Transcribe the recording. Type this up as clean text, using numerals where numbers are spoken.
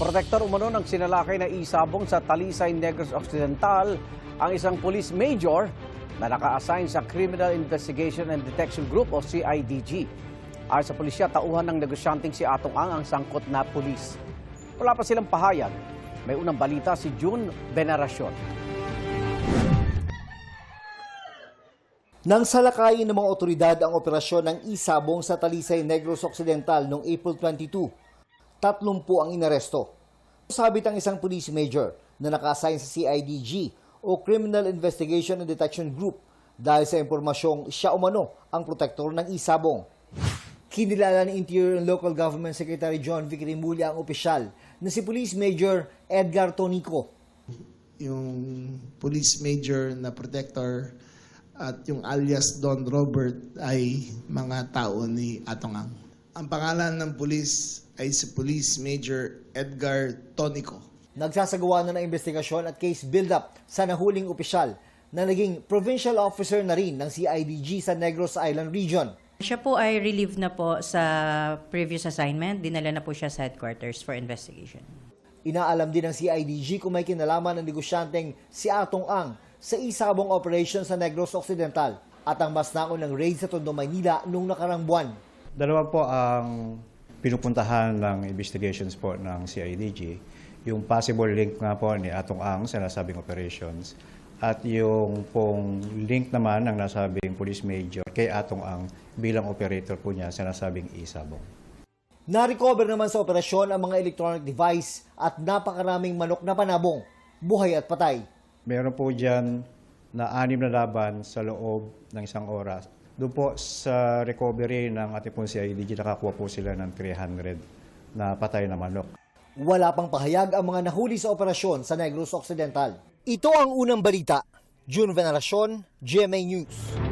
Protektor umano ng sinalakay na isabong sa Talisay, Negros Occidental ang isang police major na naka-assign sa Criminal Investigation and Detection Group o CIDG. Ayon sa pulisya, tauhan ng negosyanteng si Atong ang sangkot na pulis. Wala pa silang pahayag. May unang balita si June Veneracion. Nang salakayin ng mga otoridad ang operasyon ng isabong sa Talisay, Negros Occidental noong April 22, 30 ang inaresto. Sabit ang isang police major na naka-assign sa CIDG o Criminal Investigation and Detection Group dahil sa impormasyong siya umano ang protektor ng isabong. Kinilala ni Interior and Local Government Secretary John Vic Rimulya ang opisyal na si Police Major Edgar Tonico. Yung police major na protector at yung alias Don Robert ay mga tao ni Atong Ang. Ang pangalan ng police ay si Police Major Edgar Tonico. Nagsasagawa na ng investigasyon at case build-up sa nahuling opisyal na naging provincial officer na rin ng CIDG sa Negros Island Region. Siya po ay relieved na po sa previous assignment. Dinala na po siya sa headquarters for investigation. Inaalam din ng CIDG kung may kinalaman ng negosyanteng si Atong Ang sa isabong operation sa Negros Occidental at ang mas naunang raid sa Tondo, Maynila noong nakarang buwan. Dalawa po ang pinupuntahan ng investigations po ng CIDG. Yung possible link nga po ni Atong Ang sa nasabing operations at yung pong link naman ng nasabing police major kay Atong Ang bilang operator po niya sa nasabing isabong. Na-recover naman sa operasyon ang mga electronic device at napakaraming manok na panabong, buhay at patay. Meron po dyan na 6 na laban sa loob ng isang oras. Doon po sa recovery ng ating pong CIDG, nakakuha po sila ng 300 na patay na manok. Wala pang pahayag ang mga nahuli sa operasyon sa Negros Occidental. Ito ang unang balita. June Veneracion, GMA News.